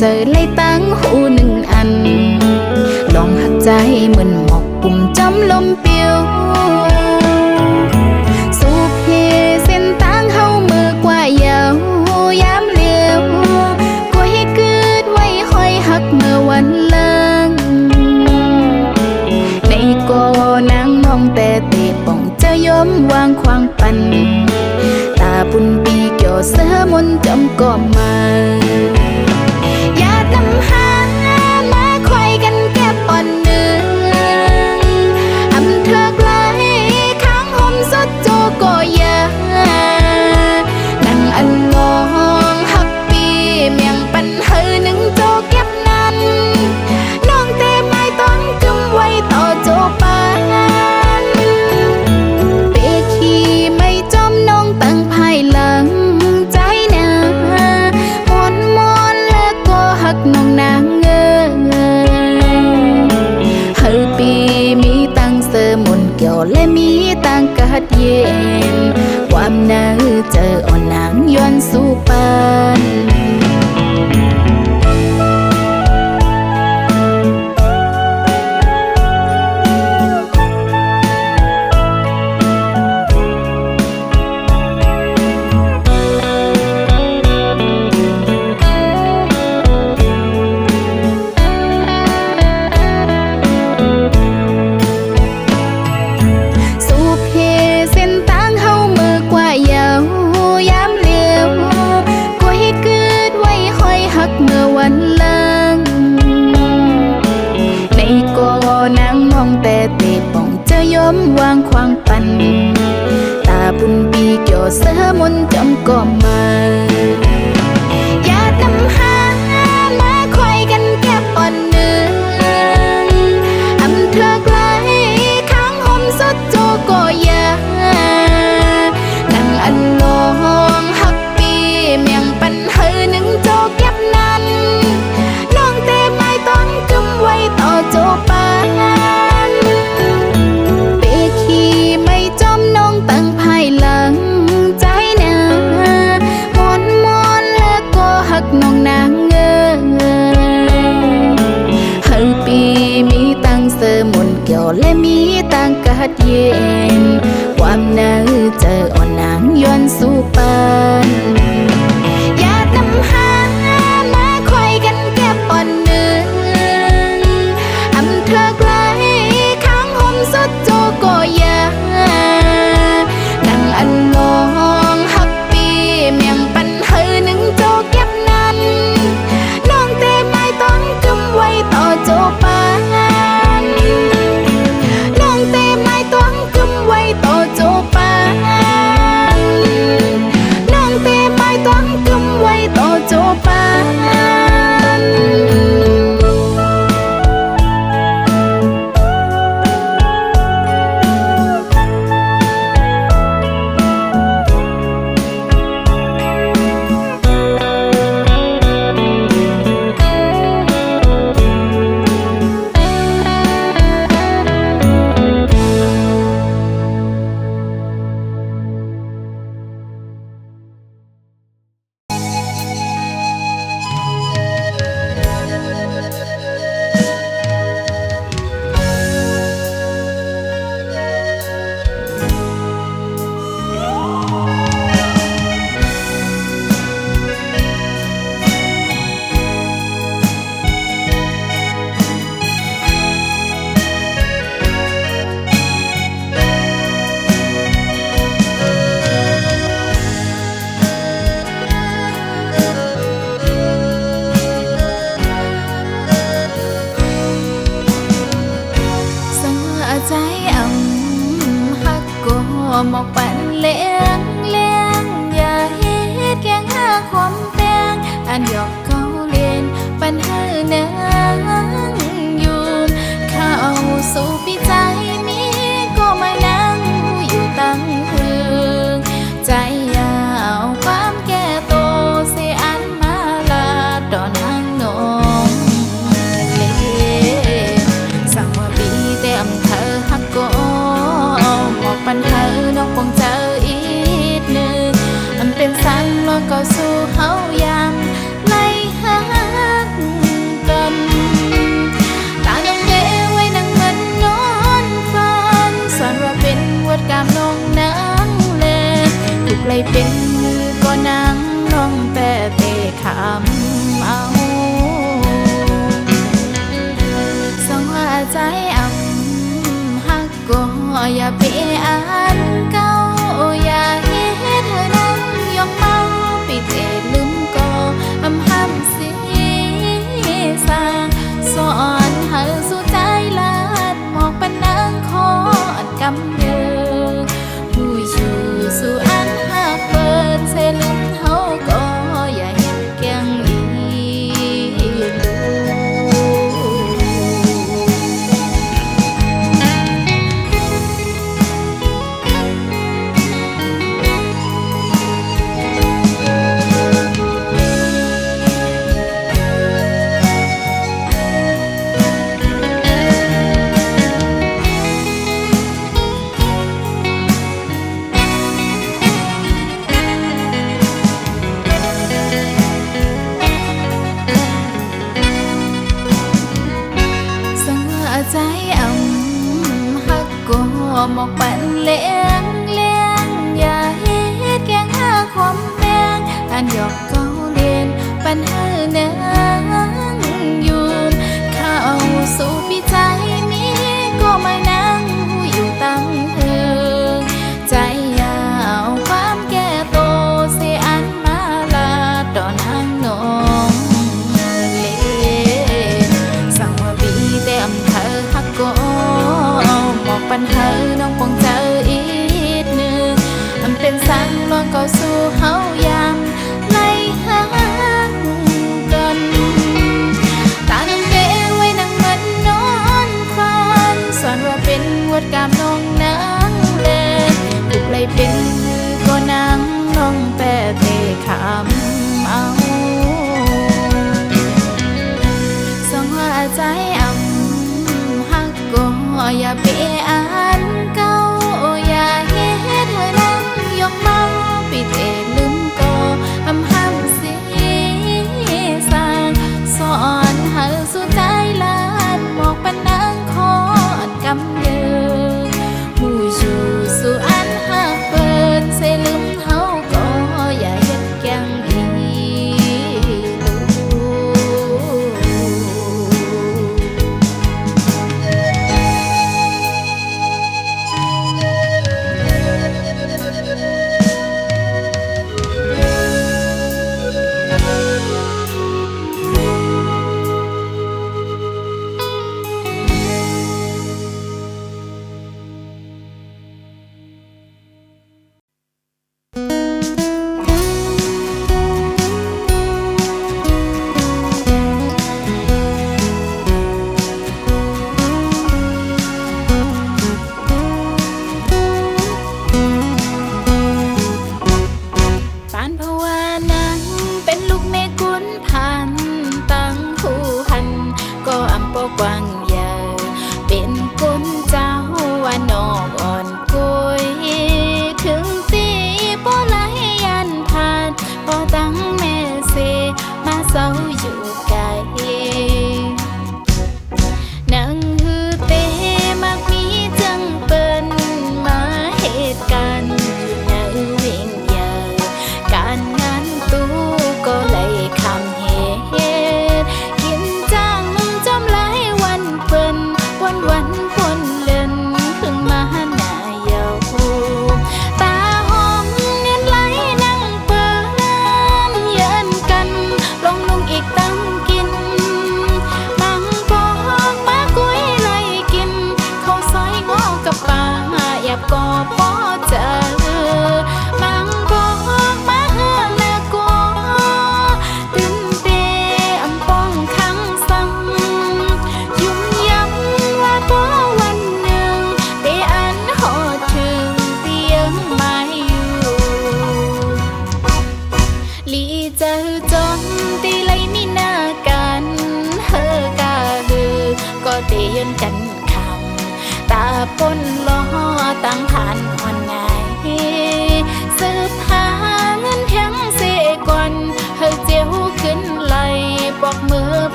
เจอเลยตั้งหูหนึ่งอันลองหักใจเหมือนหมอกปุ่มจำลมเปียวสูบเฮเส้นตั้งเฮามือกว่าเยาวยามเลี้ยวก็ให้เกิดไว้หอยหักเมื่อวันเลิงในก็นางมองแต่เตะป่องจะยอมวางควางปันตาปุ่นปีเกี่ยวเสื้อมนจำก็มาอย่าทำหามาคอยกันแก้ปอนเนื้ออำเธอไกลข้างห่มสดโจก็ยานั่งอันงองหักปีเมียงปันเฮอหนึ่งโจเก็บนั้นน้องเตะไม้ต้องกำไว้ต่อโจปานเปขี้ไม่จอมน้องตั้งภายหลังใจนามอนแล้วก็หักน้องนางเงเฮอปีมีตั้งเสมนเกี่ยวและมีตั้งกัดเย็นความน่าเจออ่อนนางย้อนสู่ปานแต่เตะป่องจะยอมวางควางปันตาปุ่นปีเกี่ยวเสื้อมนจำก็มาอย่าทำหามาคอยกันแก้ปอนเนื้ออำเธอไกลข้างห่มสดโจก็ยานั่งอันลองหักปีเมียงปันเฮอหนึ่งโจเก็บนั้นน้องเตะไม้ต้องกำไว้ต่อโจปานตั้งภายหลังใจนามอนแล้วก็หักน้องนางเงเฮอปีมีตั้งเสมนเกี่ยวและมีตั้งกัดเย็นความน่าเจออ่อนนางย้อนสู่ปานอย่าทำหามาคอยกันแก้ปอนเนื้ออำเธอไกลข้างห่มสดโจก็ยาอันงองหักปีเมียงปันเฮอหนึ่งโจเก็บนั้นน้องเตะไม้ต้องกำไว้ต่อโจปานน้องเตะไม้ต้องกำไว้ต่อโจปานน้องเตะไม้ต้องกำไว้ต่อโจปานหมอกปั่นเลี้ยงอย่าเฮ็ดแกงหาความแปลงอันหยอกเขาเล่นปัญหาเนืองอยู่เข้าสู่ปีใจมีก็มานั่งอยู่ตั้งคืนใจยาวความแก่โตเสียอันมาลาดอนหางนองเล่สั่งว่าปีเต็มเธอหักก็หมอกปัญหานอกปองเจออีกหนึ่งมันเป็นสันแล้วก็สู้เฮายังไล่หา อ่านเก่าอย่าเฮ็ดเธอนั้นยกเมาปิดเอดลืมก็ห้ำสีสางสอนให้สู่ใจลาดหมอกเป็นนางคอนกำเนิดผู้อยู่สู่อันหักเปิดเสลืมเฮาก็อย่าเห็นแกงอีลูใจหักก็หมอกปันเลี้ยงอย่าเฮ็ดแกงหาความแปลงอันหยอกเกาเลียนปันให้นางอยู่เข้าสู่ปีใจนี้ก็ไม่นั่งอยู่ตั้งเธอใจยาวความแก่โตเสียอันมาลาต่อนางน้องสั่งว่าบีเต็มเธอหักก็หมอกปันเธอน้องปองเจออีกหนึ่งมันเป็นสังลองก็สู้เฮายามไล่หากันตาน้ำเตไว้นั่งมันนอนฟันสอนว่าเป็นวดกามน้องนางเล่นถูกไล่เป็นก็นางน้องแต่เทคำเอาสองหัวใจหักก็อย่าไปอ่านเก่าอย่าเฮ็ดเธอนั้นยกเมาปิดเอลืมก็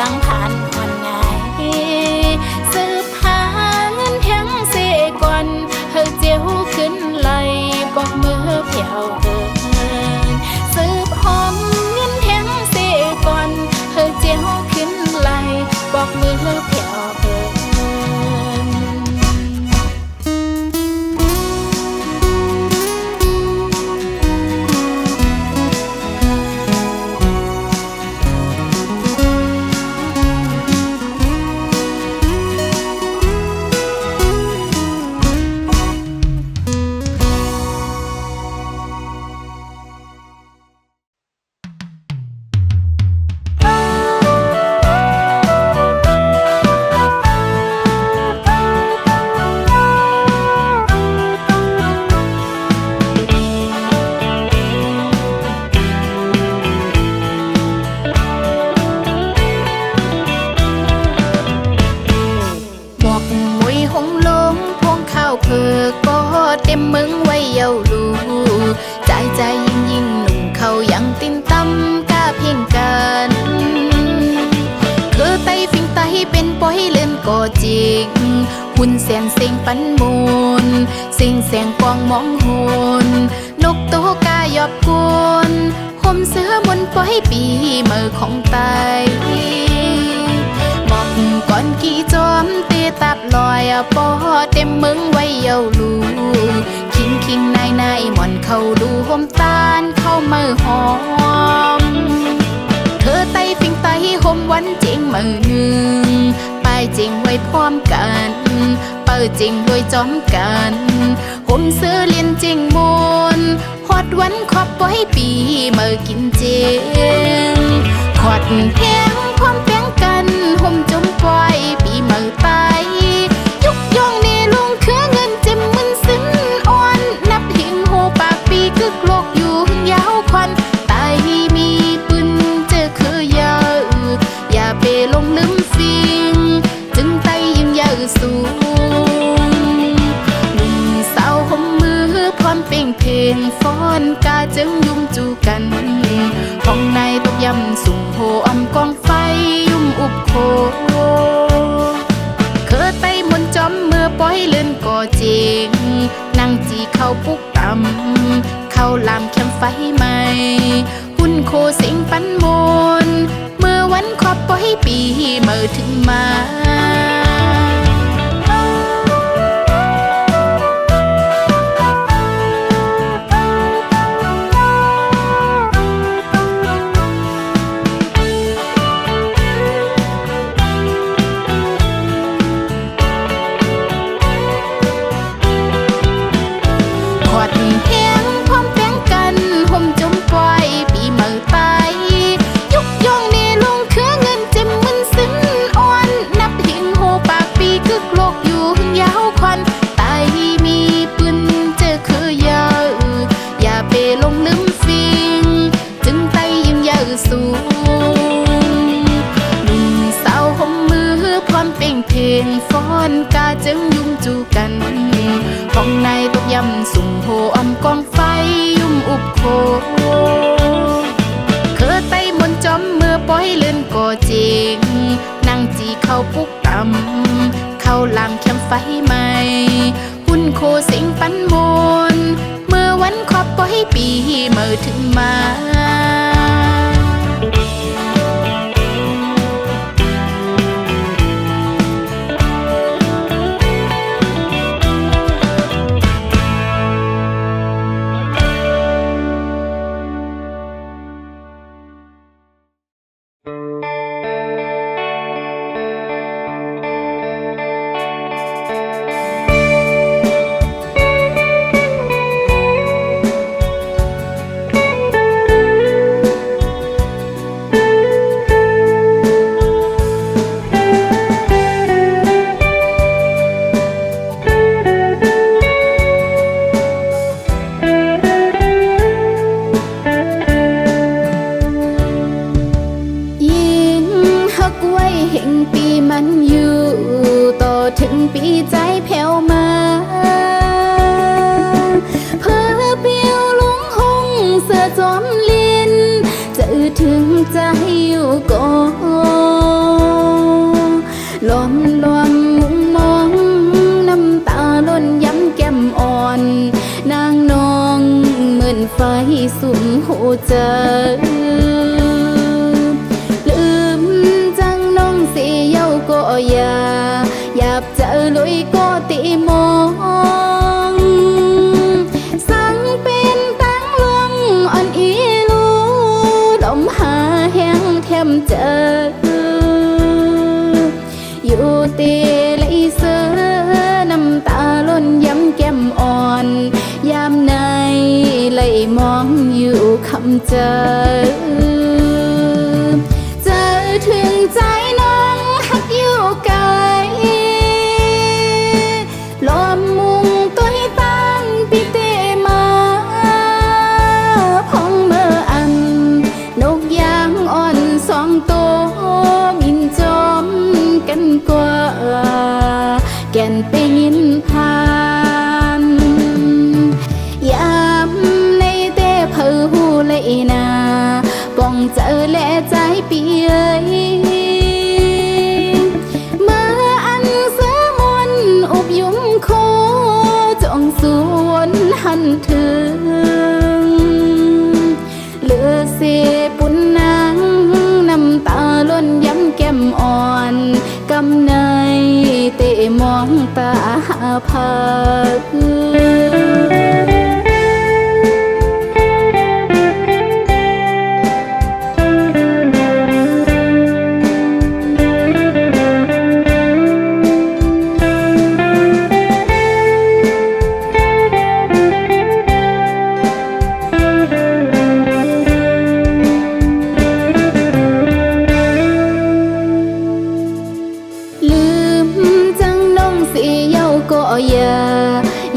ตั้งผ่านหอนไงสืบหาเงินแทงเสก่อนเฮาเจียวขึ้นไหลบอกมือเพียวเกินสืบหอมเงินแทงเสก่อนเฮาเจียวขึ้นไหลบอกมือเพียวเกินเต็มเมืองไว้เยาลูใจใจยิ่งหนุ่มเขายังตินตำกล้าเพ่งกันคือไตฟิงไตเป็นปอยเล่นก็จริงหุ่นแสนเสียงปันมูลสิ่งแสงกวางมองหุนนกตัวกายอบกวนห่มเสื้อบนปอยปีมือของไตหมอกก่อนกี่จอมเตะตับลอยปอเต็มเมืองไว้เยาลูคิงนายหมอนเข้าดูห่มตาลเข้ามือหอมเธอไตฟิงไตห่มวันจริงมือหนึ่งไปจริงไว้พร้อมกันเปิดจริงด้วยจอมกันห่มเสื้อเลียนจริงมูลฮอดวันขอบไว้ปีมือกินเจงขอดแพงพร้อมแป้งกันห่มจมปล่อยปีมือไตยุกย่องนี่ลุงคือเงินเจ็มมึนสิ้นอ่อนนับหิงหูปากปีกึกโลกอยู่ยาวควันตายมีปืนเจอคือยาอย่าไปลงลืมฟิงจึงไตยิ่งยาวสูงหนุ่มสาวห่มมือพร้อมเป่งเพลงฟ้อนกาจึงยุ่มจูกันห้องในตกยำสุ่มโหอำกองไฟยุ่มอุบโคเคยไตมนจอมเมื่อปล่อยเลื่อนก่อเจงนั่งจีเข้าปุกต่ำเข้าลามแคมไฟใหม่หุ่นโคเสียงปันมนเมื่อวันขอบปล่อยปีเมื่อถึงมาสูงหนุ่มสาวห่มมือพร้อมเป่งเพลงฟ้อนกาจึงยุ่มจูกันห้องในตกยำสุ่มโหอำกองไฟยุ่มอุบโคเคยไตมนจอมเมื่อปล่อยเลื่อนก่อเจงนั่งจีเข้าปุกต่ำเข้าลามแคมไฟใหม่หุ่นโคเสียงปันมนเมื่อวันขอบปล่อยปีเมื่อถึงมาถึงปีใจแผ่วมาเพื่อเปียวลงหงเสือจอมลินจะถึงใจอยู่ก่อน ลมลวงมุมมองน้ำตาล้นย้ำแก้มอ่อนนางนองเหมือนไฟสุมหัวใจลืมจังน้องเสียเย้าก็อยากเจอลุยก็ตีมองสังเป็นตั้งลวงอ่อนอีลูลมหาแห้งแทมเจออยู่ตีไหลเสือน้ำตาล้นย้ำแก้มอ่อนยามในไหลมองอยู่คำเจอถึงใจน้องหักอยู่ไกลลมมุงตัวให้ตั้งปีเตมาพองเมื่ออันนกยางอ่อนสองตัวมินจอมกันกว่าแก่นไปยินผ่านยามในเต้เพื่อหูเลยนาป้องเจอและใจเปียเมื่ออันเสือมนอุบยุ่มโคจงสวนหันถึงเลือเสปุ่นนางน้ำตาล้นย้ำแก้มอ่อนกำในเตะมองตาหาพา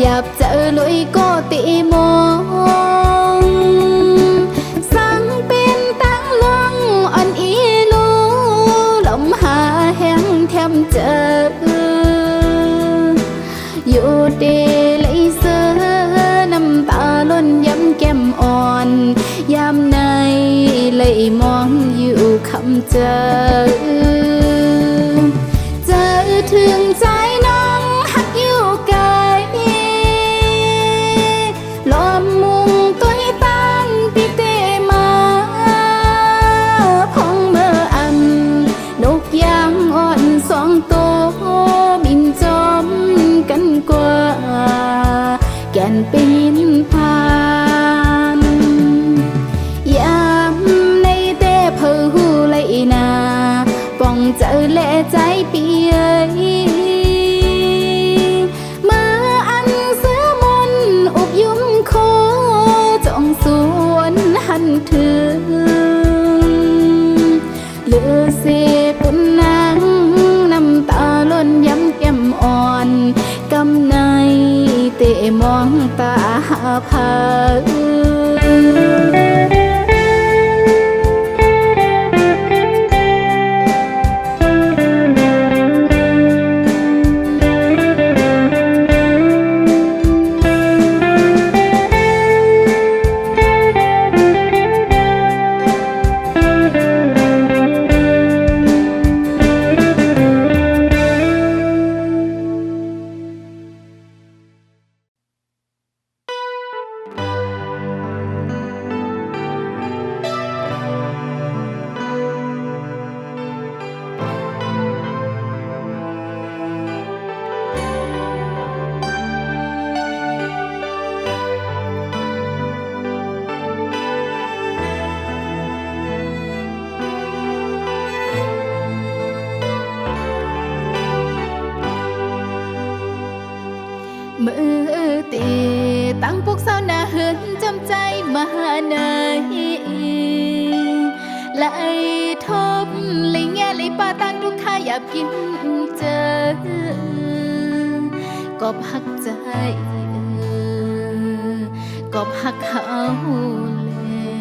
อยากเจอลุยก็ตีมองสังเป็นตั้งลงอ่อนอีลูลมหาแห้งแทมเจออยู่ดีไหลเสือน้ำตาล้นย้ำแก้มอ่อนยามในไหลมองอยู่คำเจอถึงใจน้องหักอยู่ไกลลมมุงตัวให้ตั้งปีเตมาพองเมื่ออันนกยางอ่อนสองตัวบินจอมกันกว่าแก่นปีนผ่านยามในเต้เพื่อหูไหลนาป้องเจอและใจเปียเมื่ออันเสือมนอุบยุ่มโคจงสวนหันถึงเลือเสปุ่นนางน้ำตาล้นย้ำแก้มอ่อนกำในเตะมองตาหาพาเมื่อเตตั้งพวกสาวหน้าเหินจำใจมาในไหลทบไหลแง่ไหลป่าตั้งทุกข้าอยากกินเจอกอบหักใจกอบหักเขาเลย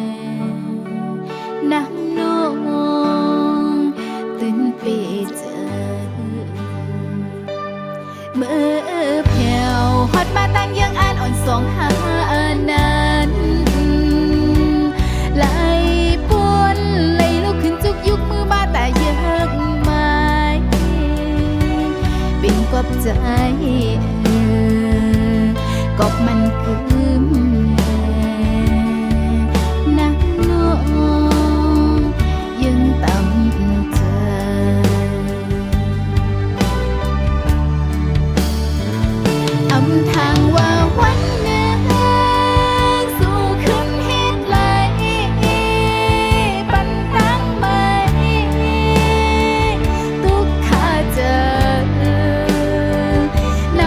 นั่งน้องตื่นไปเจอเมื่อแผ่วฮอดมาตั้งยังอ่านอ่อนสองหานั้นไหลปวนไหลลุกขึ้นจุกยุกมือมาแต่ยังไม่ ใจก็มันคือแม่นักน้องยังต่ำใจอำทางว่าวันหนึ่งสู่ขึ้นเฮ็ดไหลปันรังไหมทุกข้าเจอใน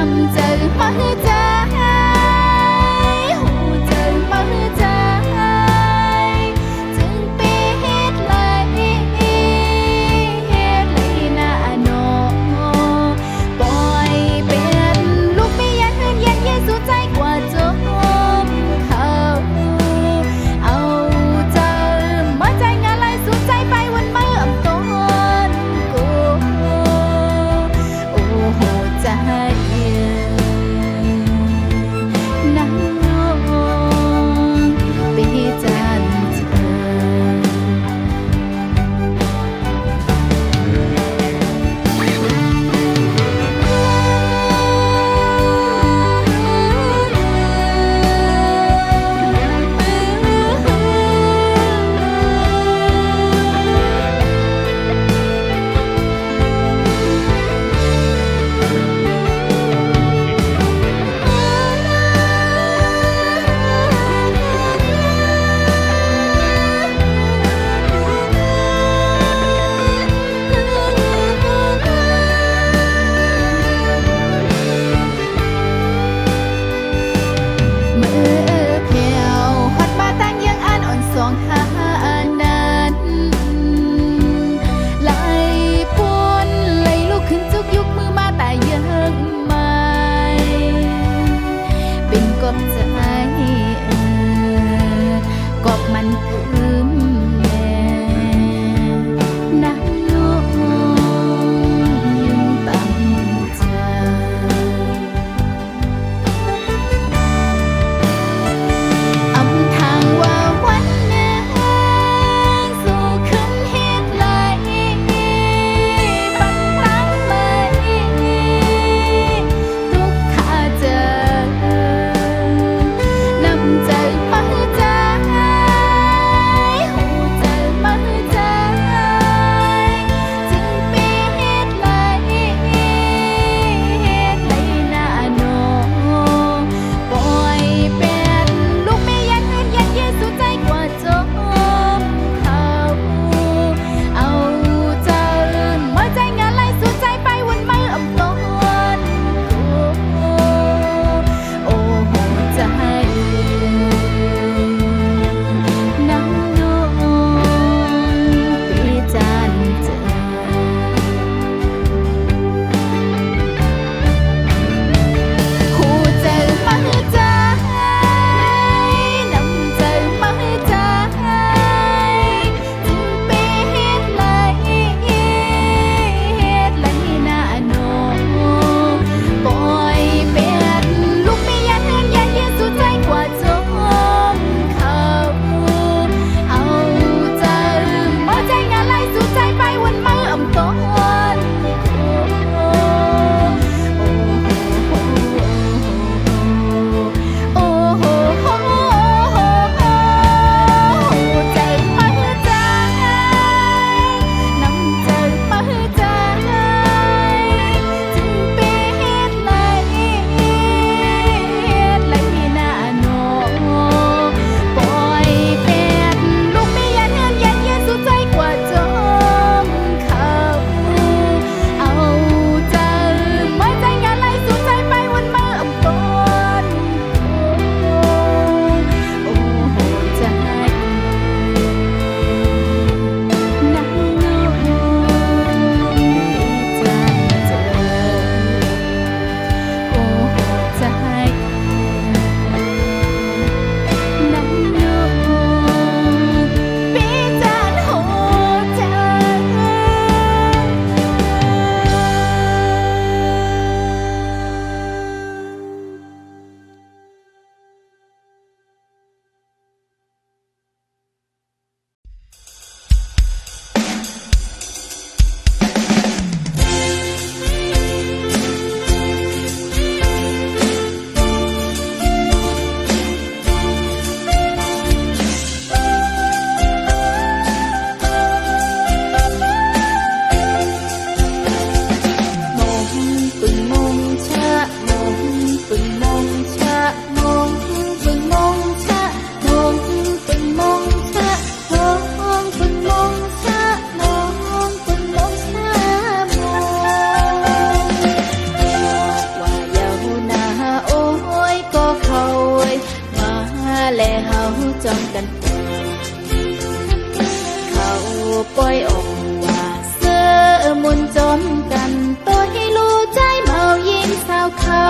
มกันตัวให้รู้ใจเมายิงสาวเขา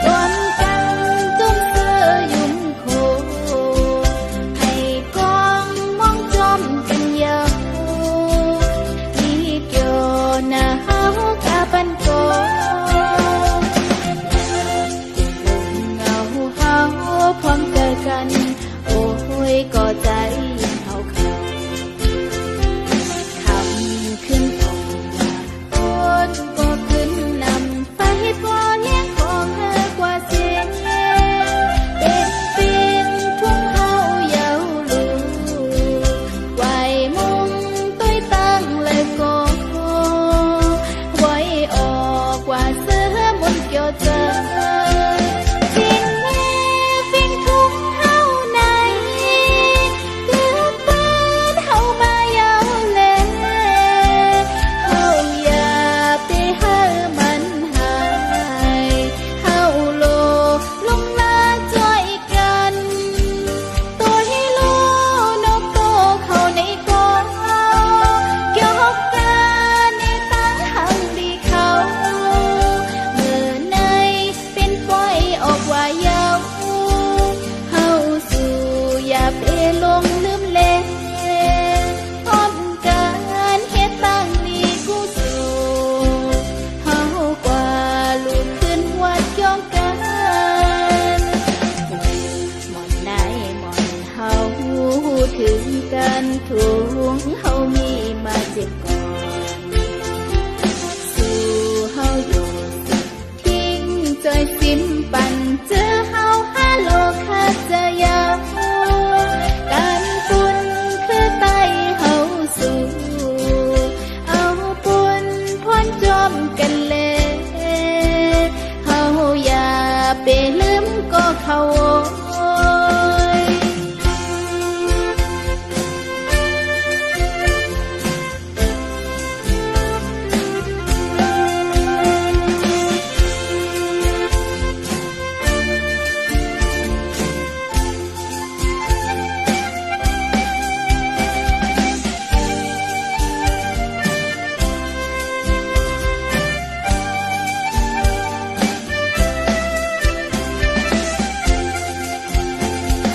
รวมกันจุ่มเสื้อยุ่งโคให้กองมองจอมกันยาวมีเกี่ยวหน้าเฮากะปันโกเงาเฮาพร้อมเจอกันโอ้ยก็ใจเฮาเขาคำขึ้นออกมาคนก็ขึ้นนำไปตัวเลี้ยงของเธอกว่าเสียงเป็นปีนทุ่งเฮาเยาลูไหวมุงต้อยตั้งเลยก็ไหวออกว่าเสื้อมุนเกี่ยวเจอสิ่งนี้สิ่งทุ่งเฮาในเลือกเปิ้นเฮามาเยาเลยเฮาอย่าไปเฮามันหายเฮาโลลงลาช่วยกันตัวให้รู้นกโตเข้าในกองเกี่ยวหกกันในตั้งหังดีเขาเมื่อในเป็นปล่อยออกว่าเยาเฮาสู่อย่าไปลงลืมเล่นพร้อมกันเฮ็ดตั้งนี้กูสู่เฮากว่าลูกขึ้นวัดย่องกันหมอนไหนหมอนเฮาถึงกันทุงเฮามีมาเจ็บก่อนสู่เฮาอยู่ทิ้งจอยซิมปันเจอเฮาหาโลกหาเจอยาวการปุ่นคือไตเฮาสู่เอาปุ่นพ้นจอมกันเลยเฮาอย่าไปลืมก็เขา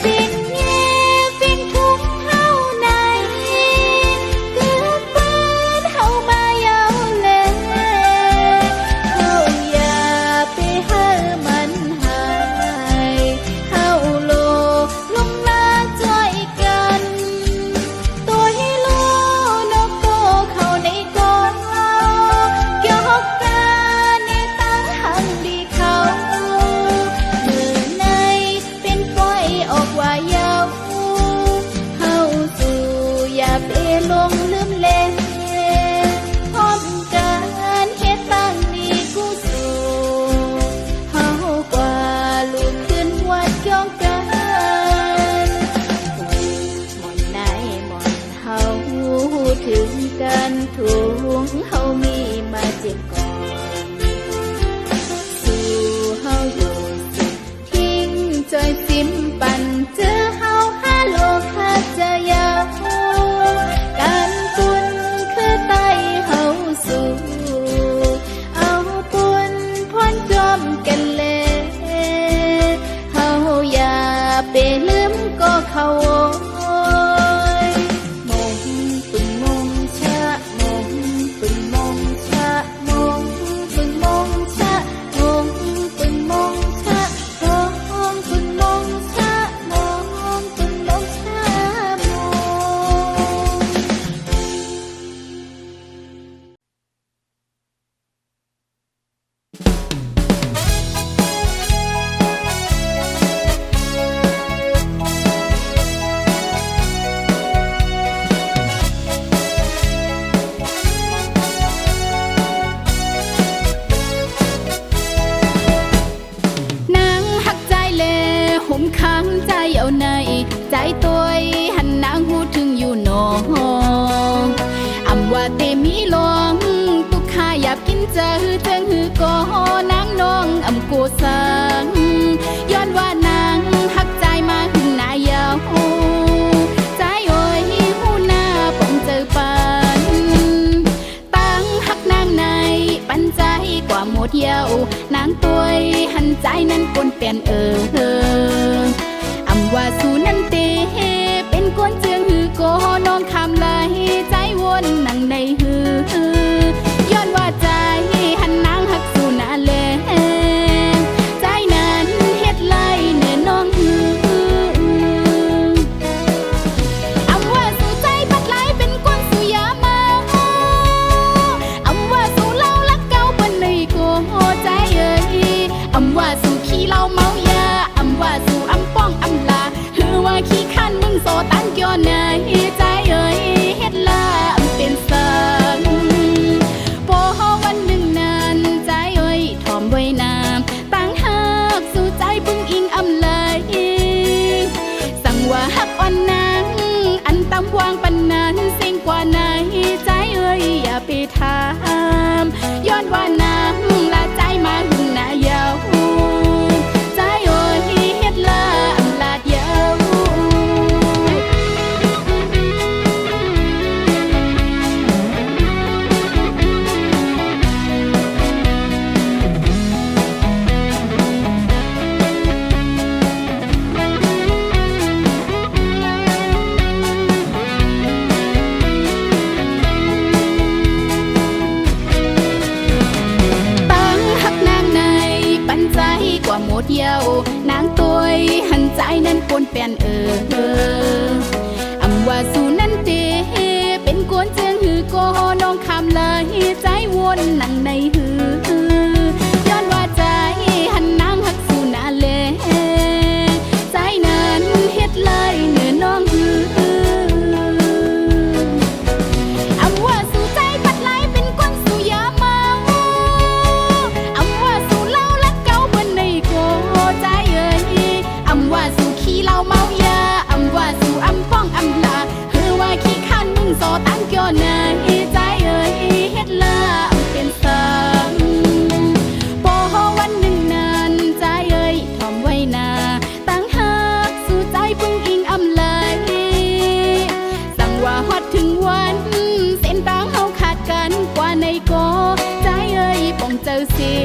สิ่งนี้สิ่งทุ่งเฮาในเกือบเปิ้นเฮามาเยาเลยเฮาอย่าไปเฮามันหายเฮาโลลงลาช่วยกันตัวให้รู้นกโตเข้าในกองเกี่ยวหกกันในตั้งหังดีเขาเมื่อในเป็นปล่อยออกว่าเยาเฮาสู่อย่าไปลงลืมเล่นพร้อมกันเฮ็ดตั้งนี้กูสู่เฮากว่าลูกขึ้นวัดย่องกันหมอนไหนหมอนเฮาถึงกันทุงเฮามีมาเจ็บก่อนสู่เฮาอยู่ทิ้งจอยซิมปันเจอเฮาหาโลกหาเจอยาวการปุ่นคือไตเฮาสู่เอาปุ่นพ้นจอมกันเลยเฮาอย่าไปลืมก็เขามงปึงมงชะมงปึงมงชะมงปึงมงชะมงปึงมงชะมงปึงมงชะมงปึงมงชะมนางหักใจเลหุ่มค้างใจเอาในใจตัวหันนางหูถึงอยู่หนออำว่าเตมีลองตุกข้าอยากกินเจอเทิงหือก็นางน้องอำกูสังย้อนว่านางหักใจมาหึงหน้ายาวใจโอ้ยหูหน้าปองเจอปันตั้งห เหี่ยวนางตัวยหันใจนั้นปนเปลี่ยนอำว่าสู่นั้นเตเป็นกวนเจืองหือโกน้องคำไหลใจวนนังในหือย้อนว่าใจหันนางหักสู่นาแลใจนั้นเฮ็ดไหลเนื้อน้องหืออำว่าสู่ใจพัดไหลเป็นกวนสู่ยามาอำว่าสู่เล่าลักเก่าบนในโกใจอำว่าสู่ขี้เหล้าเมายาอำว่าสู่อำป้องอำลาหือว่าขี้คันมึงโซตันย้อนในใจเฮ็ดลาเป็นสังโปวันหนึ่งนานใจถอมไว้น้ำตั้งหักสู่ใจบึงอิงอำไหลสั่งว่าหักอ่อนนางอันตำวางปันนั้นสิ่งกว่าไหนใจอย่าไปถามย้อนว่าน้ำละใจมาหึงหน้ายาวใจเฮ็ดลาอำลาดยาวกว่าหมดเยาวนางตัวยหันใจนั้นปนเปลี่ยนอำว่าสู่นั้นเตเป็นกวนเจืองหือโกน้องคำไหลใจวนนังในหือย้อนว่าใจหันนางหักสู่นาแลใจนั้นเฮ็ดไหลเนื้อน้องหืออำว่าสู่ใจพัดไหลเป็นกวนสู่ยามาอำว่าสู่เล่าลักเก่าบนในโกใจอำว่าสู่ขี้เหล้าเมายาอำว่าสู่อำป้องอำลาคือว่าขี้คันมึงโซตั้งเกี่ยวในใจเฮ็ดลาเป็นสังโปวันหนึ่งนานใจถอมไว้นาตั้งหักสู่ใจพึ่งอิงอำไหลสั่งว่าฮอดถึงวันเส้นทางเฮาขาดกันกว่าในโกใจป้องเจ้าเสีย